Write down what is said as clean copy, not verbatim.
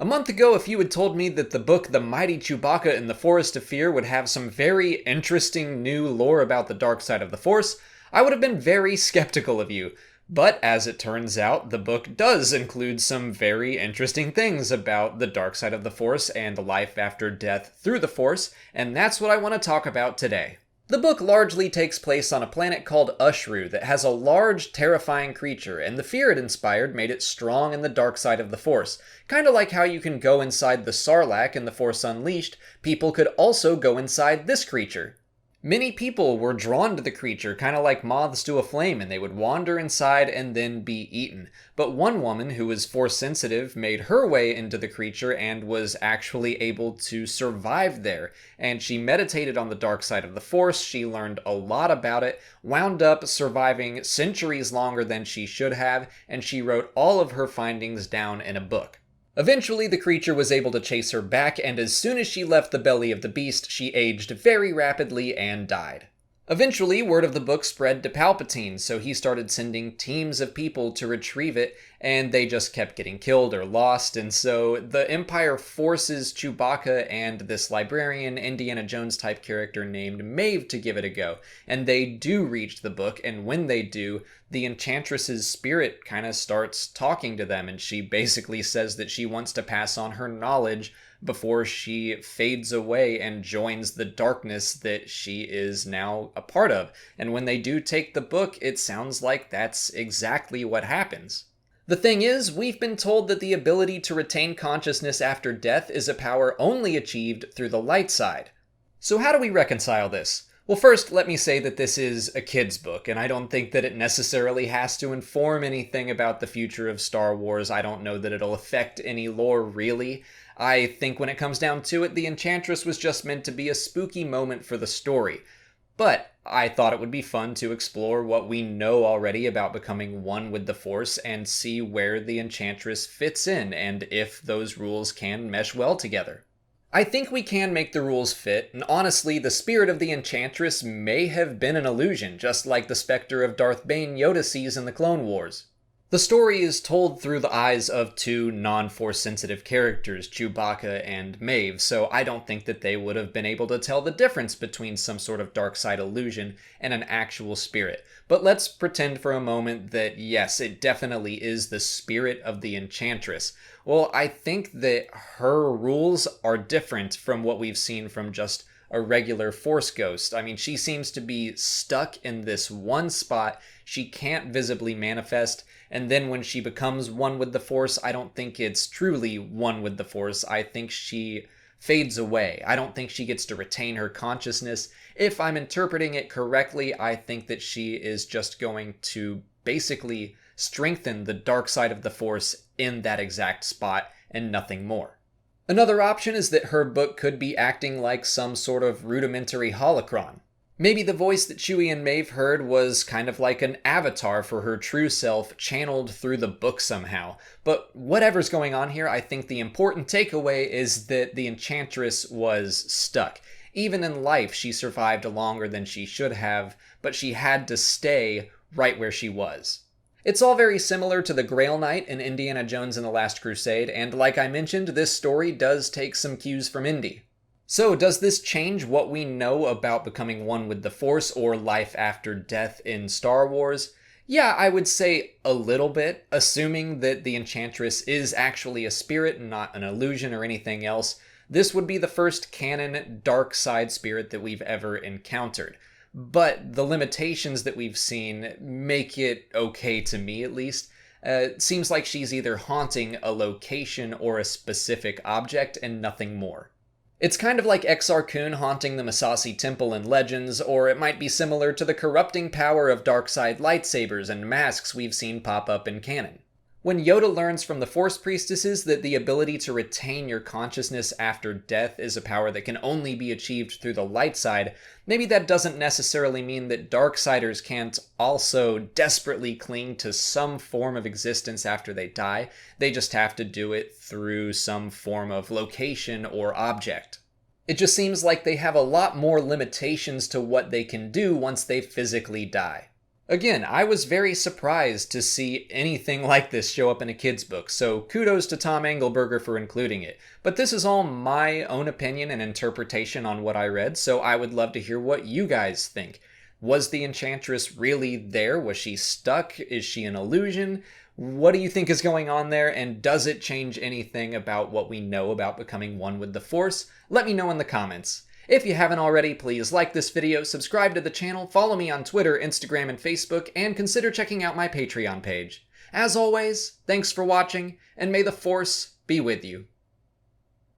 A month ago, if you had told me that the book The Mighty Chewbacca in the Forest of Fear would have some very interesting new lore about the dark side of the Force, I would have been very skeptical of you. But as it turns out, the book does include some very interesting things about the dark side of the Force and life after death through the Force, and that's what I want to talk about today. The book largely takes place on a planet called Ushru that has a large, terrifying creature, and the fear it inspired made it strong in the dark side of the Force. Kinda like how you can go inside the Sarlacc in The Force Unleashed, people could also go inside this creature. Many people were drawn to the creature, kind of like moths to a flame, and they would wander inside and then be eaten. But one woman who was Force sensitive made her way into the creature and was actually able to survive there. And she meditated on the dark side of the Force, she learned a lot about it, wound up surviving centuries longer than she should have, and she wrote all of her findings down in a book. Eventually, the creature was able to chase her back, and as soon as she left the belly of the beast, she aged very rapidly and died. Eventually, word of the book spread to Palpatine, so he started sending teams of people to retrieve it, and they just kept getting killed or lost, and so the Empire forces Chewbacca and this librarian Indiana Jones type character named Maeve to give it a go, and they do reach the book, and when they do, the Enchantress's spirit kind of starts talking to them, and she basically says that she wants to pass on her knowledge before she fades away and joins the darkness that she is now a part of. And when they do take the book, it sounds like that's exactly what happens. The thing is, we've been told that the ability to retain consciousness after death is a power only achieved through the light side. So how do we reconcile this? Well, first, let me say that this is a kid's book, and I don't think that it necessarily has to inform anything about the future of Star Wars. I don't know that it'll affect any lore, really. I think when it comes down to it, the Enchantress was just meant to be a spooky moment for the story. But I thought it would be fun to explore what we know already about becoming one with the Force and see where the Enchantress fits in, and if those rules can mesh well together. I think we can make the rules fit, and honestly, the spirit of the Enchantress may have been an illusion, just like the specter of Darth Bane Yoda sees in the Clone Wars. The story is told through the eyes of two non-Force sensitive characters, Chewbacca and Maeve, so I don't think that they would have been able to tell the difference between some sort of dark side illusion and an actual spirit. But let's pretend for a moment that yes, it definitely is the spirit of the Enchantress. Well, I think that her rules are different from what we've seen from just a regular Force ghost. I mean, she seems to be stuck in this one spot. She can't visibly manifest, and then when she becomes one with the Force, I don't think it's truly one with the Force. I think she fades away. I don't think she gets to retain her consciousness. If I'm interpreting it correctly, I think that she is just going to basically strengthen the dark side of the Force in that exact spot and nothing more. Another option is that her book could be acting like some sort of rudimentary holocron. Maybe the voice that Chewie and Maeve heard was kind of like an avatar for her true self channeled through the book somehow. But whatever's going on here, I think the important takeaway is that the Enchantress was stuck. Even in life, she survived longer than she should have, but she had to stay right where she was. It's all very similar to the Grail Knight in Indiana Jones and the Last Crusade, and like I mentioned, this story does take some cues from Indy. So, does this change what we know about becoming one with the Force or life after death in Star Wars? Yeah, I would say a little bit, assuming that the Enchantress is actually a spirit and not an illusion or anything else. This would be the first canon dark side spirit that we've ever encountered. But the limitations that we've seen make it okay to me, at least. It seems like she's either haunting a location or a specific object and nothing more. It's kind of like Exar Kun haunting the Masasi Temple in Legends, or it might be similar to the corrupting power of dark-side lightsabers and masks we've seen pop up in canon. When Yoda learns from the Force priestesses that the ability to retain your consciousness after death is a power that can only be achieved through the light side, maybe that doesn't necessarily mean that Darksiders can't also desperately cling to some form of existence after they die. They just have to do it through some form of location or object. It just seems like they have a lot more limitations to what they can do once they physically die. Again, I was very surprised to see anything like this show up in a kid's book, so kudos to Tom Engelberger for including it. But this is all my own opinion and interpretation on what I read, so I would love to hear what you guys think. Was the Enchantress really there? Was she stuck? Is she an illusion? What do you think is going on there, and does it change anything about what we know about becoming one with the Force? Let me know in the comments. If you haven't already, please like this video, subscribe to the channel, follow me on Twitter, Instagram, and Facebook, and consider checking out my Patreon page. As always, thanks for watching, and may the Force be with you.